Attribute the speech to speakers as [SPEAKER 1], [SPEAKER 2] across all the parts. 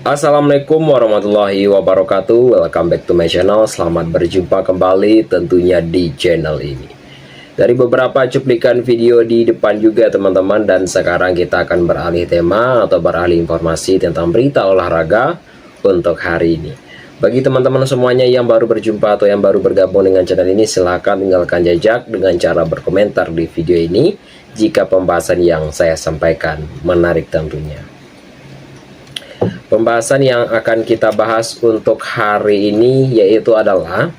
[SPEAKER 1] Assalamualaikum warahmatullahi wabarakatuh. Welcome back to my channel. Selamat berjumpa kembali tentunya di channel ini. Dari beberapa cuplikan video di depan juga teman-teman, dan sekarang kita akan beralih tema atau beralih informasi tentang berita olahraga untuk hari ini. Bagi teman-teman semuanya yang baru berjumpa atau yang baru bergabung dengan channel ini, silahkan tinggalkan jejak dengan cara berkomentar di video ini jika pembahasan yang saya sampaikan menarik tentunya. Pembahasan yang akan kita bahas untuk hari ini yaitu adalah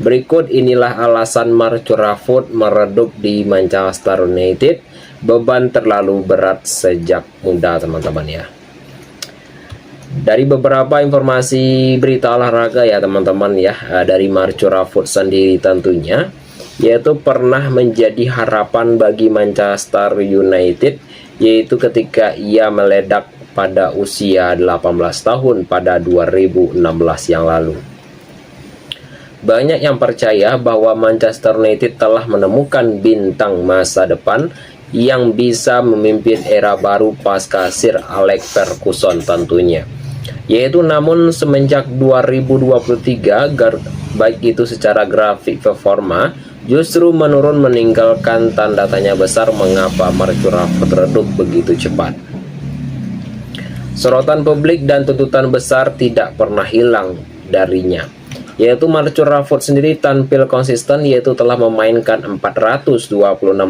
[SPEAKER 1] berikut inilah alasan Marcus Rashford meredup di Manchester United, beban terlalu berat sejak muda teman-teman ya. Dari beberapa informasi berita olahraga ya teman-teman ya, dari Marcus Rashford sendiri tentunya, yaitu pernah menjadi harapan bagi Manchester United, yaitu ketika ia meledak pada usia 18 tahun pada 2016 yang lalu. Banyak yang percaya bahwa Manchester United telah menemukan bintang masa depan yang bisa memimpin era baru pasca Sir Alex Ferguson tentunya. Yaitu namun semenjak 2023, baik itu secara grafik performa justru menurun, meninggalkan tanda tanya besar mengapa Marcus Rashford redup begitu cepat. Sorotan publik dan tuntutan besar tidak pernah hilang darinya, yaitu Marcus Rashford sendiri tampil konsisten, yaitu telah memainkan 426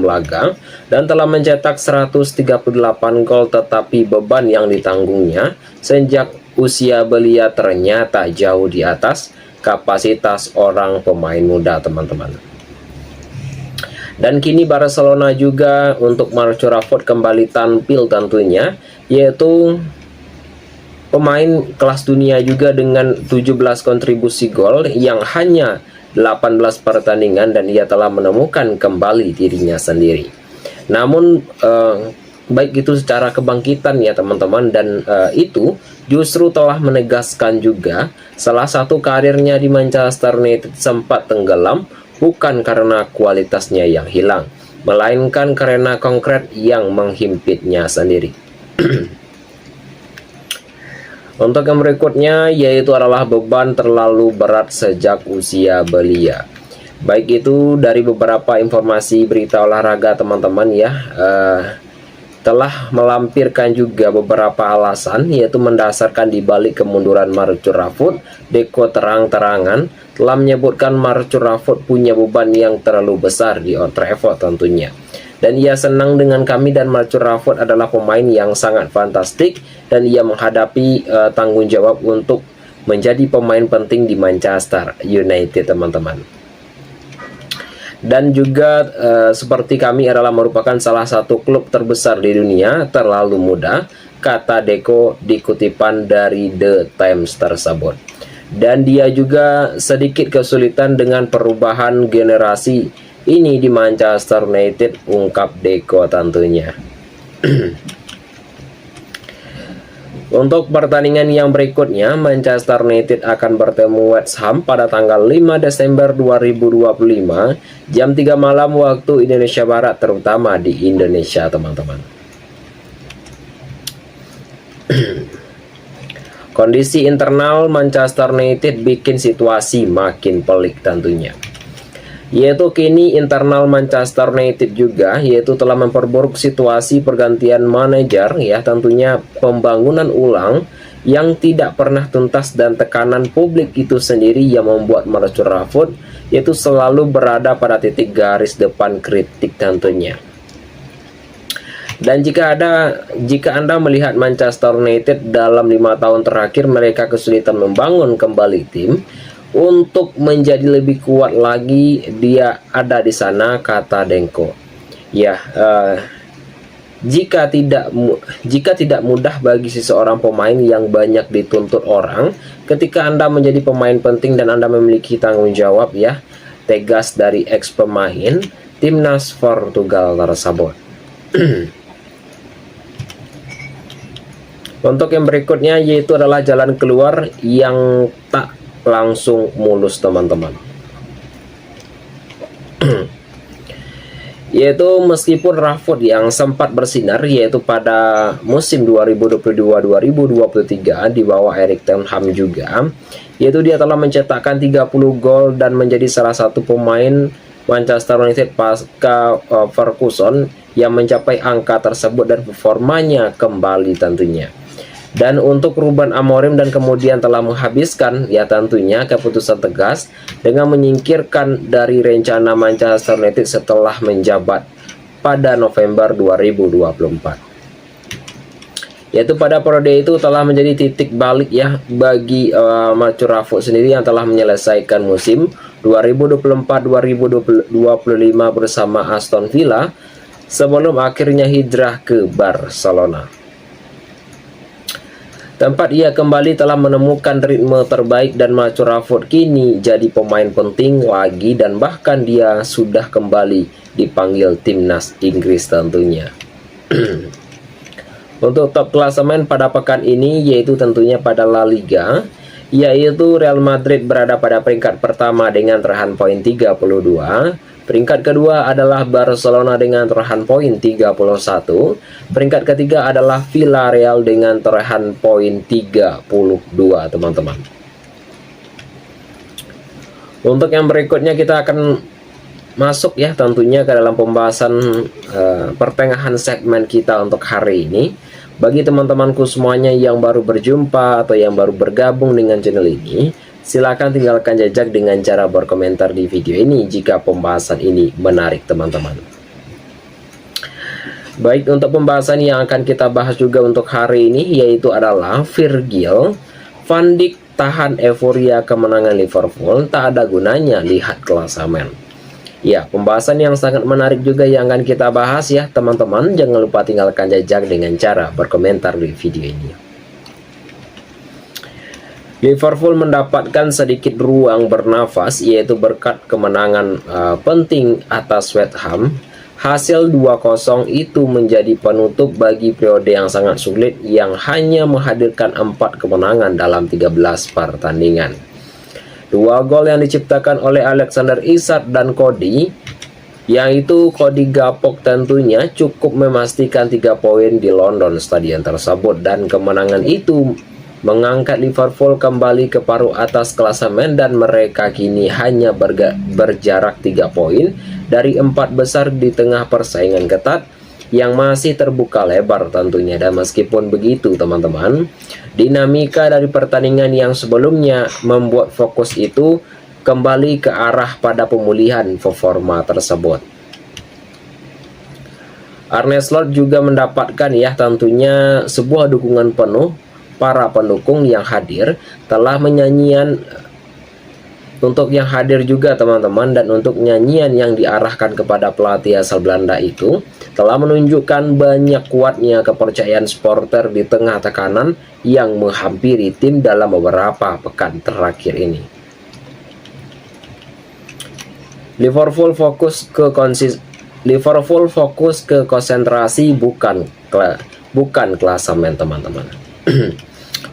[SPEAKER 1] laga dan telah mencetak 138 gol, tetapi beban yang ditanggungnya sejak usia belia ternyata jauh di atas kapasitas orang pemain muda teman-teman. Dan kini Barcelona juga untuk Marcus Rashford kembali tampil tentunya, yaitu pemain kelas dunia juga dengan 17 kontribusi gol yang hanya 18 pertandingan, dan ia telah menemukan kembali dirinya sendiri. Namun baik itu secara kebangkitan ya teman-teman, dan itu justru telah menegaskan juga salah satu karirnya di Manchester United sempat tenggelam bukan karena kualitasnya yang hilang, melainkan karena konkret yang menghimpitnya sendiri. Untuk yang berikutnya yaitu adalah beban terlalu berat sejak usia belia. Baik itu dari beberapa informasi berita olahraga teman-teman ya, telah melampirkan juga beberapa alasan, yaitu mendasarkan dibalik kemunduran Marcus Rashford. Deco terang-terangan telah menyebutkan Marcus Rashford punya beban yang terlalu besar di Old Trafford tentunya. Dan ia senang dengan kami, dan Marcus Rashford adalah pemain yang sangat fantastik, dan ia menghadapi tanggung jawab untuk menjadi pemain penting di Manchester United teman-teman. Dan juga seperti kami adalah merupakan salah satu klub terbesar di dunia, terlalu muda, kata Deco di kutipan dari The Times tersebut. Dan dia juga sedikit kesulitan dengan perubahan generasi ini di Manchester United, ungkap Deco tentunya. Untuk pertandingan yang berikutnya, Manchester United akan bertemu West Ham pada tanggal 5 Desember 2025 jam 3 malam waktu Indonesia Barat, terutama di Indonesia teman-teman. Kondisi internal Manchester United bikin situasi makin pelik tentunya, yaitu kini internal Manchester United juga yaitu telah memperburuk situasi pergantian manajer ya, tentunya pembangunan ulang yang tidak pernah tuntas, dan tekanan publik itu sendiri yang membuat Marcus Rashford yaitu selalu berada pada titik garis depan kritik tentunya. Dan jika Anda melihat Manchester United dalam 5 tahun terakhir, mereka kesulitan membangun kembali tim untuk menjadi lebih kuat lagi. Dia ada di sana, kata Deco. Ya, jika tidak mudah bagi seseorang pemain yang banyak dituntut orang ketika Anda menjadi pemain penting dan Anda memiliki tanggung jawab ya, tegas dari ex pemain timnas Portugal tersebut. Untuk yang berikutnya yaitu adalah jalan keluar yang tak langsung mulus teman-teman. yaitu meskipun Rashford yang sempat bersinar yaitu pada musim 2022-2023 di bawah Erik ten Hag juga, yaitu dia telah mencetakkan 30 gol dan menjadi salah satu pemain Manchester United pasca Ferguson yang mencapai angka tersebut dan performanya kembali tentunya. Dan untuk Ruben Amorim dan kemudian telah menghabiskan ya tentunya keputusan tegas dengan menyingkirkan dari rencana Manchester United setelah menjabat pada November 2024. Yaitu pada periode itu telah menjadi titik balik ya bagi Matthew Rashford sendiri yang telah menyelesaikan musim 2024-2025 bersama Aston Villa sebelum akhirnya hijrah ke Barcelona. Tempat ia kembali telah menemukan ritme terbaik dan Matthew Rashford kini jadi pemain penting lagi dan bahkan dia sudah kembali dipanggil timnas Inggris tentunya. Untuk top klasemen pada pekan ini yaitu tentunya pada La Liga, yaitu Real Madrid berada pada peringkat pertama dengan torehan poin 32. Peringkat kedua adalah Barcelona dengan torehan poin 31. Peringkat ketiga adalah Villarreal dengan torehan poin 32, teman-teman. Untuk yang berikutnya kita akan masuk ya tentunya ke dalam pembahasan pertengahan segmen kita untuk hari ini. Bagi teman-temanku semuanya yang baru berjumpa atau yang baru bergabung dengan channel ini, silakan tinggalkan jejak dengan cara berkomentar di video ini jika pembahasan ini menarik teman-teman. Baik, untuk pembahasan yang akan kita bahas juga untuk hari ini yaitu adalah Virgil van Dijk tahan euforia kemenangan Liverpool, tak ada gunanya lihat klasemen. Ya, pembahasan yang sangat menarik juga yang akan kita bahas ya teman-teman. Jangan lupa tinggalkan jejak dengan cara berkomentar di video ini. Liverpool mendapatkan sedikit ruang bernafas yaitu berkat kemenangan penting atas West Ham. Hasil 2-0 itu menjadi penutup bagi periode yang sangat sulit yang hanya menghadirkan 4 kemenangan dalam 13 pertandingan. 2 gol yang diciptakan oleh Alexander Isak dan Cody, yaitu Cody Gakpo tentunya cukup memastikan 3 poin di London Stadium tersebut dan kemenangan itu mengangkat Liverpool kembali ke paruh atas klasemen dan mereka kini hanya berjarak 3 poin dari 4 besar di tengah persaingan ketat yang masih terbuka lebar tentunya. Dan meskipun begitu teman-teman, dinamika dari pertandingan yang sebelumnya membuat fokus itu kembali ke arah pada pemulihan performa tersebut. Arne Slot juga mendapatkan ya tentunya sebuah dukungan penuh para pendukung yang hadir, telah menyanyian untuk yang hadir juga teman-teman, dan untuk nyanyian yang diarahkan kepada pelatih asal Belanda itu telah menunjukkan banyak kuatnya kepercayaan supporter di tengah tekanan yang menghampiri tim dalam beberapa pekan terakhir ini. Liverpool fokus ke konsentrasi bukan klasemen teman-teman.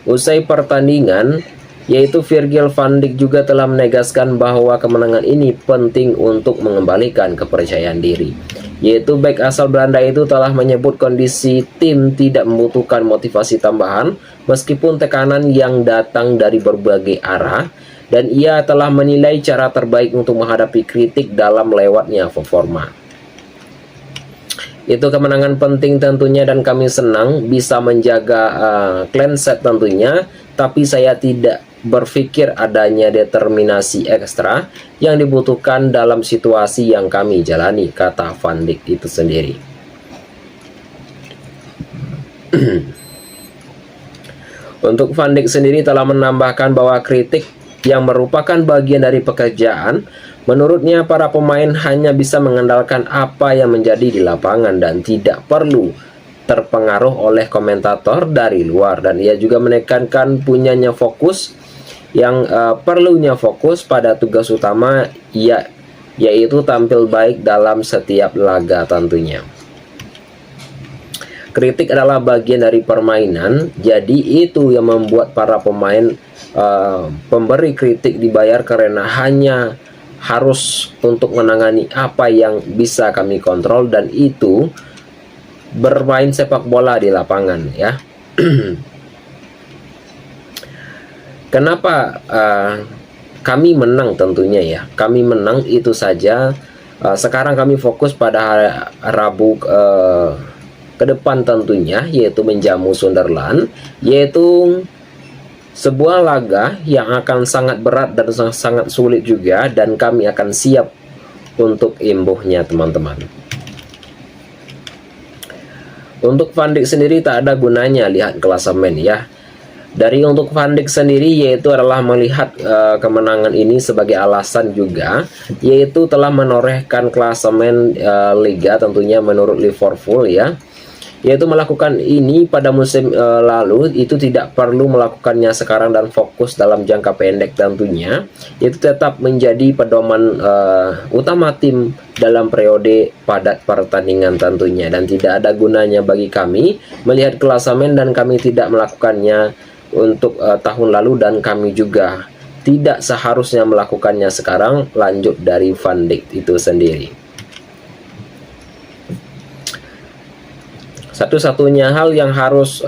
[SPEAKER 1] Usai pertandingan, yaitu Virgil van Dijk juga telah menegaskan bahwa kemenangan ini penting untuk mengembalikan kepercayaan diri. Yaitu bek asal Belanda itu telah menyebut kondisi tim tidak membutuhkan motivasi tambahan meskipun tekanan yang datang dari berbagai arah, dan ia telah menilai cara terbaik untuk menghadapi kritik dalam lewatnya performa. Itu kemenangan penting tentunya dan kami senang bisa menjaga clean sheet tentunya, tapi saya tidak berpikir adanya determinasi ekstra yang dibutuhkan dalam situasi yang kami jalani, kata Van Dijk itu sendiri. Untuk Van Dijk sendiri telah menambahkan bahwa kritik yang merupakan bagian dari pekerjaan. Menurutnya para pemain hanya bisa mengandalkan apa yang menjadi di lapangan dan tidak perlu terpengaruh oleh komentator dari luar, dan ia juga menekankan punyanya fokus yang perlunya fokus pada tugas utama yaitu tampil baik dalam setiap laga tentunya. Kritik adalah bagian dari permainan, jadi itu yang membuat para pemain pemberi kritik dibayar karena harus untuk menangani apa yang bisa kami kontrol, dan itu bermain sepak bola di lapangan ya. Kenapa kami menang? Tentunya ya, kami menang itu saja. Sekarang kami fokus pada Rabu ke depan tentunya, yaitu menjamu Sunderland, yaitu sebuah laga yang akan sangat berat dan sangat sulit juga, dan kami akan siap untuk imbuhnya teman-teman. Untuk Van Dijk sendiri tak ada gunanya lihat klasemen ya. Dari untuk Van Dijk sendiri, yaitu adalah melihat kemenangan ini sebagai alasan juga, yaitu telah menorehkan klasemen Liga tentunya menurut Liverpool ya. Yaitu melakukan ini pada musim lalu, itu tidak perlu melakukannya sekarang dan fokus dalam jangka pendek tentunya. Itu tetap menjadi pedoman utama tim dalam periode padat pertandingan tentunya, dan tidak ada gunanya bagi kami melihat klasemen dan kami tidak melakukannya untuk tahun lalu, dan kami juga tidak seharusnya melakukannya sekarang. Lanjut dari Van Dijk itu sendiri. Satu-satunya hal yang harus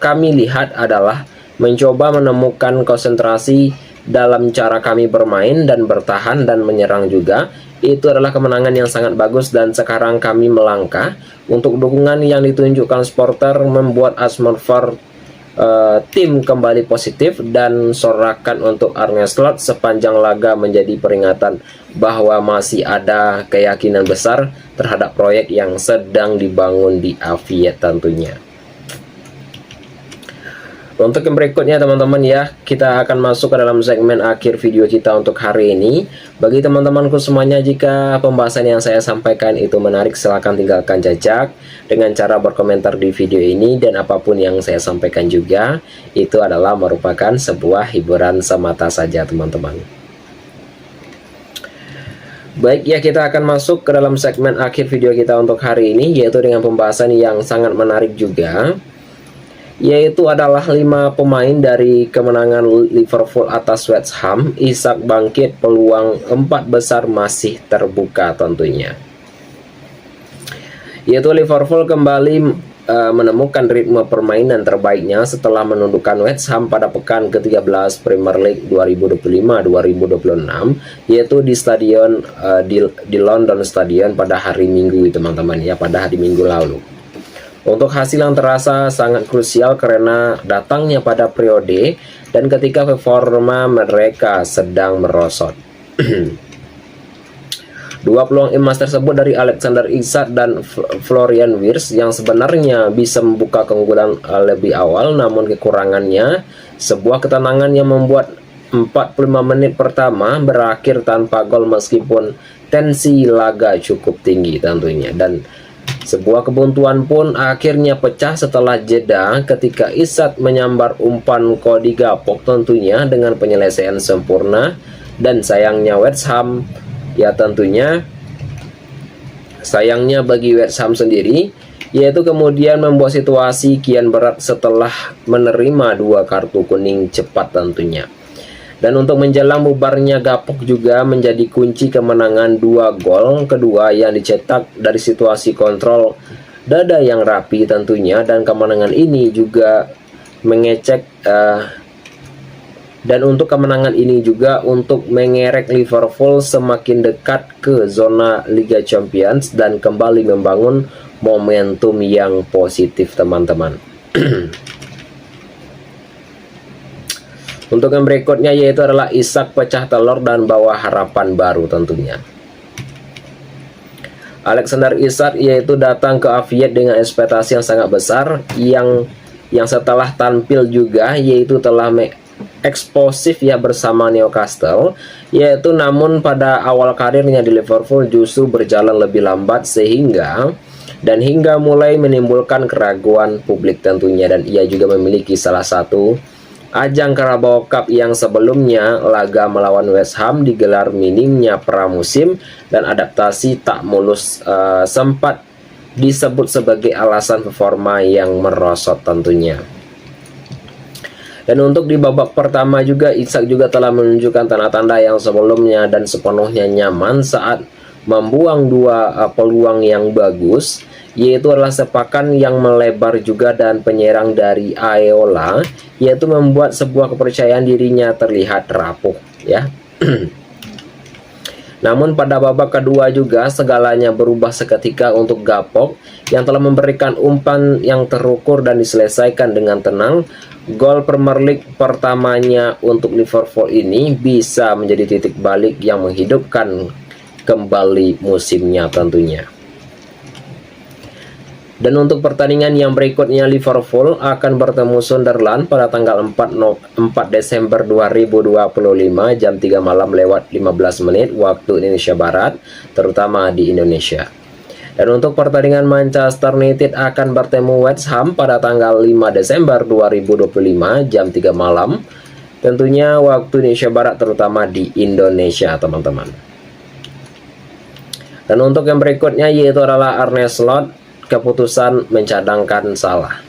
[SPEAKER 1] kami lihat adalah mencoba menemukan konsentrasi dalam cara kami bermain dan bertahan dan menyerang juga. Itu adalah kemenangan yang sangat bagus, dan sekarang kami melangkah untuk dukungan yang ditunjukkan supporter membuat atmosfer tim kembali positif, dan sorakan untuk Arne Slot sepanjang laga menjadi peringatan bahwa masih ada keyakinan besar terhadap proyek yang sedang dibangun di Aviat tentunya. Untuk yang berikutnya teman-teman ya, kita akan masuk ke dalam segmen akhir video kita untuk hari ini. Bagi teman-temanku semuanya, jika pembahasan yang saya sampaikan itu menarik, silahkan tinggalkan jejak dengan cara berkomentar di video ini, dan apapun yang saya sampaikan juga itu adalah merupakan sebuah hiburan semata saja teman-teman. Baik ya, kita akan masuk ke dalam segmen akhir video kita untuk hari ini, yaitu dengan pembahasan yang sangat menarik juga, yaitu adalah 5 pemain dari kemenangan Liverpool atas West Ham. Isak bangkit, peluang 4 besar masih terbuka tentunya. Yaitu Liverpool kembali menemukan ritme permainan terbaiknya setelah menundukkan West Ham pada pekan ke-13 Premier League 2025-2026, yaitu di stadion di London Stadion pada hari Minggu teman-teman ya, pada hari Minggu lalu. Untuk hasil yang terasa sangat krusial karena datangnya pada periode dan ketika performa mereka sedang merosot. Dua peluang emas tersebut dari Alexander Isak dan Florian Wirtz yang sebenarnya bisa membuka keunggulan lebih awal, namun kekurangannya sebuah ketenangan yang membuat 45 menit pertama berakhir tanpa gol meskipun tensi laga cukup tinggi tentunya, dan sebuah kebuntuan pun akhirnya pecah setelah jeda ketika Isak menyambar umpan Cody Gakpo tentunya dengan penyelesaian sempurna. Dan sayangnya West Ham ya, tentunya sayangnya bagi West Ham sendiri, yaitu kemudian membuat situasi kian berat setelah menerima 2 kartu kuning cepat tentunya. Dan untuk menjelang bubarnya Gakpo juga menjadi kunci kemenangan 2 gol kedua yang dicetak dari situasi kontrol dada yang rapi tentunya, dan kemenangan ini juga mengecek dan untuk kemenangan ini juga untuk mengerek Liverpool semakin dekat ke zona Liga Champions dan kembali membangun momentum yang positif teman-teman. Untuk yang berikutnya yaitu adalah Isak pecah telur dan bawa harapan baru tentunya. Alexander Isak yaitu datang ke Aviat dengan ekspektasi yang sangat besar, yang setelah tampil juga yaitu telah eksplosif ya bersama Newcastle, yaitu namun pada awal karirnya di Liverpool justru berjalan lebih lambat hingga mulai menimbulkan keraguan publik tentunya, dan ia juga memiliki salah satu ajang Carabao Cup yang sebelumnya laga melawan West Ham digelar minimnya pramusim dan adaptasi tak mulus sempat disebut sebagai alasan performa yang merosot tentunya. Dan untuk di babak pertama juga Ishak juga telah menunjukkan tanda-tanda yang sebelumnya dan sepenuhnya nyaman saat membuang dua peluang yang bagus, yaitu adalah sepakan yang melebar juga dan penyerang dari Aeola, yaitu membuat sebuah kepercayaan dirinya terlihat rapuh ya. Namun pada babak kedua juga segalanya berubah seketika untuk Gapok yang telah memberikan umpan yang terukur dan diselesaikan dengan tenang. Gol Premier League pertamanya untuk Liverpool ini bisa menjadi titik balik yang menghidupkan kembali musimnya tentunya. Dan untuk pertandingan yang berikutnya, Liverpool akan bertemu Sunderland pada tanggal 4 Desember 2025 jam 3 malam lewat 15 menit waktu Indonesia Barat, terutama di Indonesia. Dan untuk pertandingan Manchester United akan bertemu West Ham pada tanggal 5 Desember 2025 jam 3 malam, tentunya waktu Indonesia Barat, terutama di Indonesia teman-teman. Dan untuk yang berikutnya yaitu adalah Arne Slot keputusan mencadangkan Salah,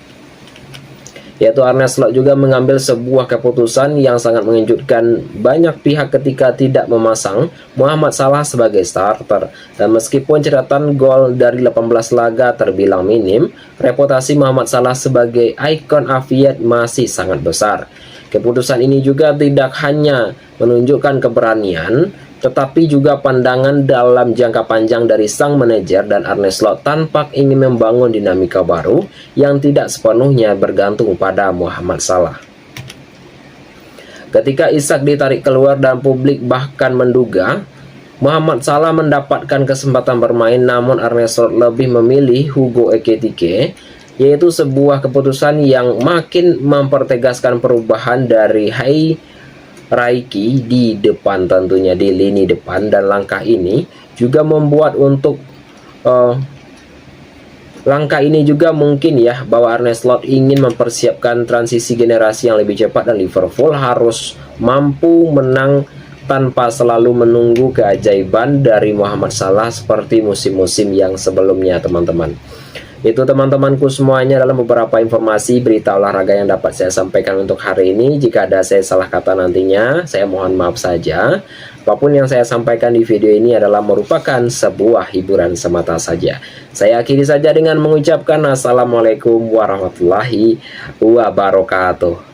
[SPEAKER 1] yaitu Arne Slot juga mengambil sebuah keputusan yang sangat mengejutkan banyak pihak ketika tidak memasang Muhammad Salah sebagai starter. Dan meskipun catatan gol dari 18 laga terbilang minim, reputasi Muhammad Salah sebagai ikon Aviat masih sangat besar. Keputusan ini juga tidak hanya menunjukkan keberanian, tetapi juga pandangan dalam jangka panjang dari sang manajer, dan Arne Slot tampak ingin membangun dinamika baru yang tidak sepenuhnya bergantung pada Muhammad Salah. Ketika Ishak ditarik keluar dan publik bahkan menduga Muhammad Salah mendapatkan kesempatan bermain, namun Arne Slot lebih memilih Hugo Ekitike, yaitu sebuah keputusan yang makin mempertegaskan perubahan dari Raiki di depan, tentunya di lini depan. Dan langkah ini juga membuat untuk langkah ini juga mungkin ya bahwa Arne Slot ingin mempersiapkan transisi generasi yang lebih cepat, dan Liverpool harus mampu menang tanpa selalu menunggu keajaiban dari Muhammad Salah seperti musim-musim yang sebelumnya teman-teman. Itu teman-temanku semuanya dalam beberapa informasi berita olahraga yang dapat saya sampaikan untuk hari ini. Jika ada saya salah kata nantinya, saya mohon maaf saja. Apapun yang saya sampaikan di video ini adalah merupakan sebuah hiburan semata saja. Saya akhiri saja dengan mengucapkan Assalamualaikum warahmatullahi wabarakatuh.